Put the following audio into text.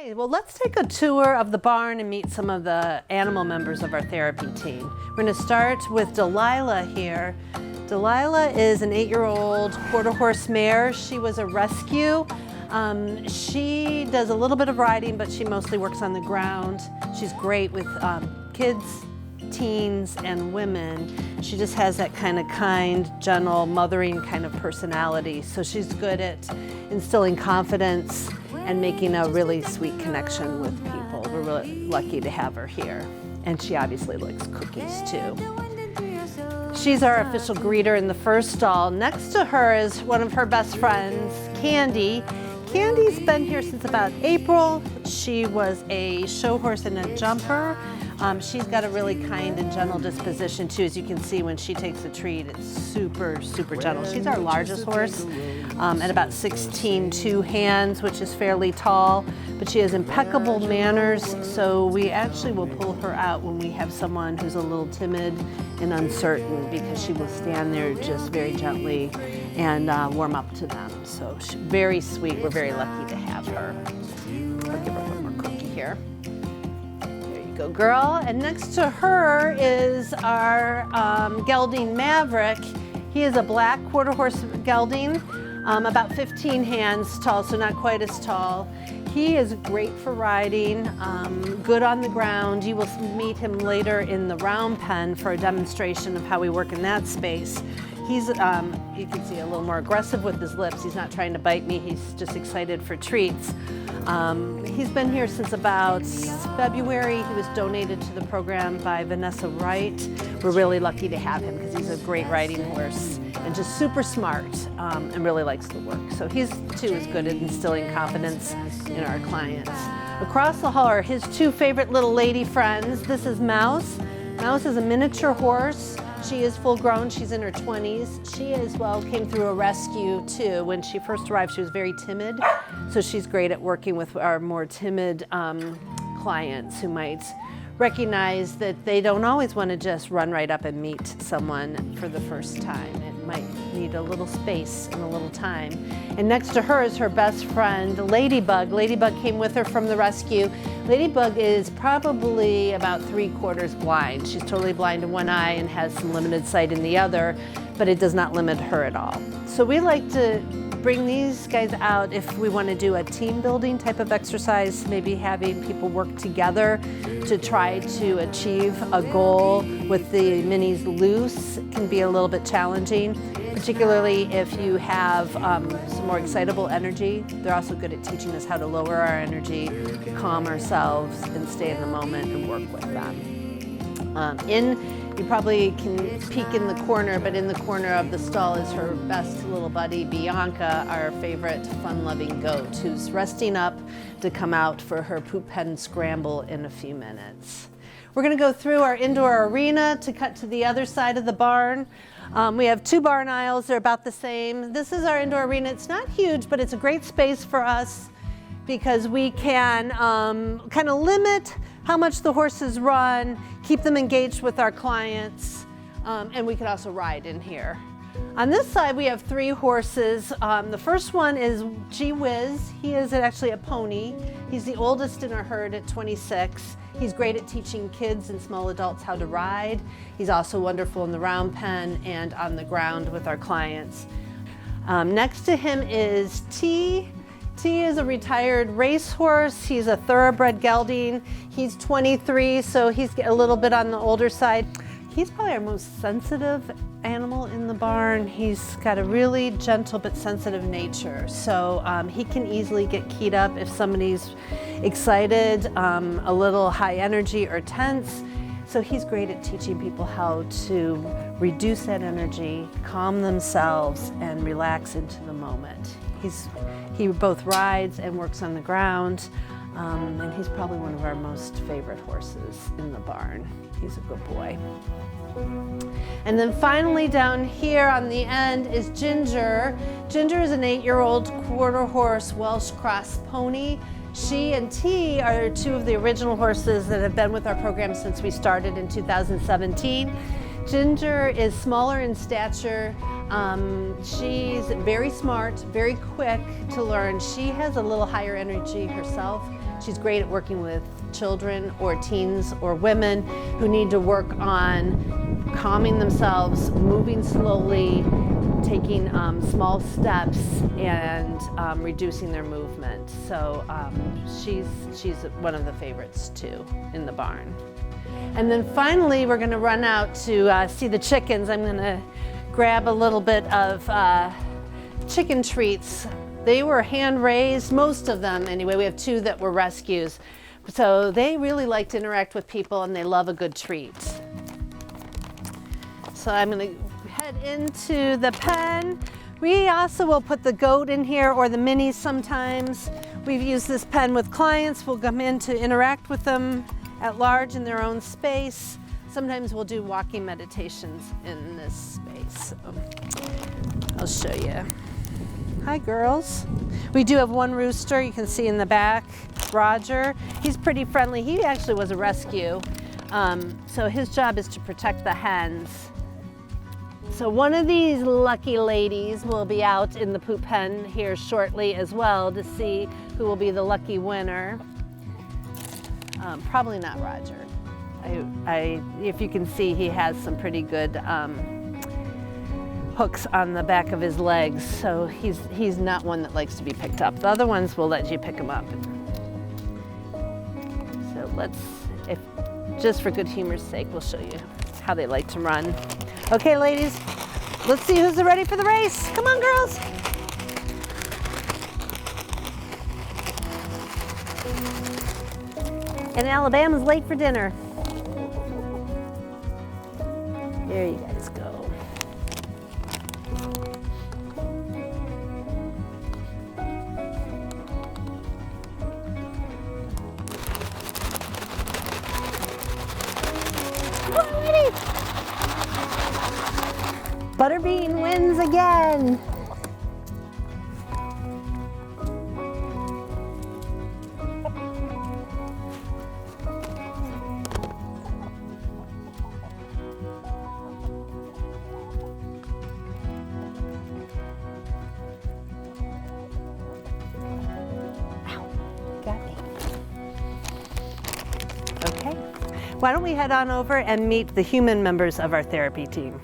Hey, well, let's take a tour of the barn and meet some of the animal members of our therapy team. We're going to start with Delilah here. Delilah is an 8-year-old quarter horse mare. She was a rescue. She does a little bit of riding, but she mostly works on the ground. She's great with kids, teens, and women. She just has that kind of kind, gentle, mothering kind of personality. So she's good at instilling confidence and making a really sweet connection with people. We're really lucky to have her here. And she obviously likes cookies too. She's our official greeter in the first stall. Next to her is one of her best friends, Candy. Candy's been here since about April. She was a show horse and a jumper. She's got a really kind and gentle disposition too. As you can see, when she takes a treat, it's super, super gentle. She's our largest horse at about 16 2 hands, which is fairly tall, but she has impeccable manners, so we actually will pull her out when we have someone who's a little timid and uncertain, because she will stand there just very gently and warm up to them. So she's very sweet. We're very lucky to have her. I'll give her one more cookie here. Go girl. And next to her is our gelding Maverick. He is a black quarter horse gelding, about 15 hands tall, so not quite as tall. He is great for riding, good on the ground. You will meet him later in the round pen for a demonstration of how we work in that space. He's, you can see, a little more aggressive with his lips. He's not trying to bite me, he's just excited for treats. He's been here since about February. He was donated to the program by Vanessa Wright. We're really lucky to have him because he's a great riding horse and just super smart and really likes the work. So he's too is good at instilling confidence in our clients. Across the hall are his two favorite little lady friends. This is Mouse. Mouse is a miniature horse. She is full grown, she's in her 20s. She as well came through a rescue too. When she first arrived, she was very timid. So she's great at working with our more timid clients who might recognize that they don't always want to just run right up and meet someone for the first time. It might need a little space and a little time. And next to her is her best friend, Ladybug. Ladybug came with her from the rescue. Ladybug is probably about 3/4 blind. She's totally blind in one eye and has some limited sight in the other, but it does not limit her at all. So we like to bring these guys out if we want to do a team building type of exercise, maybe having people work together to try to achieve a goal with the minis loose can be a little bit challenging, particularly if you have some more excitable energy. They're also good at teaching us how to lower our energy, calm ourselves, and stay in the moment and work with them. You probably can peek in the corner, but in the corner of the stall is her best little buddy, Bianca, our favorite fun-loving goat, who's resting up to come out for her poop pen scramble in a few minutes. We're going to go through our indoor arena to cut to the other side of the barn. We have 2 barn aisles. They're about the same. This is our indoor arena. It's not huge, but it's a great space for us because we can kind of limit how much the horses run, keep them engaged with our clients, and we can also ride in here. On this side, we have 3 horses. The first one is Gee Whiz. He is actually a pony. He's the oldest in our herd at 26. He's great at teaching kids and small adults how to ride. He's also wonderful in the round pen and on the ground with our clients. Next to him is T. T is a retired racehorse. He's a thoroughbred gelding. He's 23, so he's a little bit on the older side. He's probably our most sensitive animal in the barn. He's got a really gentle but sensitive nature, so he can easily get keyed up if somebody's excited, a little high energy or tense. So he's great at teaching people how to reduce that energy, calm themselves, and relax into the moment. He both rides and works on the ground, and he's probably one of our most favorite horses in the barn. He's a good boy. And then finally down here on the end is Ginger. Ginger is an 8-year-old quarter horse Welsh cross pony. She and T are 2 of the original horses that have been with our program since we started in 2017. Ginger is smaller in stature. She's very smart, very quick to learn. She has a little higher energy herself. She's great at working with children or teens or women who need to work on calming themselves, moving slowly, taking small steps, and reducing their movement. So she's one of the favorites too in the barn. And then finally, we're gonna run out to see the chickens. I'm gonna grab a little bit of chicken treats. They were hand raised, most of them anyway. We have 2 that were rescues. So they really like to interact with people and they love a good treat. So I'm gonna head into the pen. We also will put the goat in here or the minis sometimes. We've used this pen with clients. We'll come in to interact with them at large in their own space. Sometimes we'll do walking meditations in this space. So I'll show you. Hi, girls. We do have one rooster you can see in the back, Roger. He's pretty friendly. He actually was a rescue. So his job is to protect the hens. So one of these lucky ladies will be out in the poop pen here shortly as well to see who will be the lucky winner. Probably not Roger. If you can see, he has some pretty good hooks on the back of his legs, so he's not one that likes to be picked up. The other ones will let you pick him up. So just for good humor's sake, we'll show you how they like to run. Okay, ladies, let's see who's ready for the race. Come on, girls. And Alabama's late for dinner. There you guys go. Butterbean wins again. Got me. Okay. Why don't we head on over and meet the human members of our therapy team?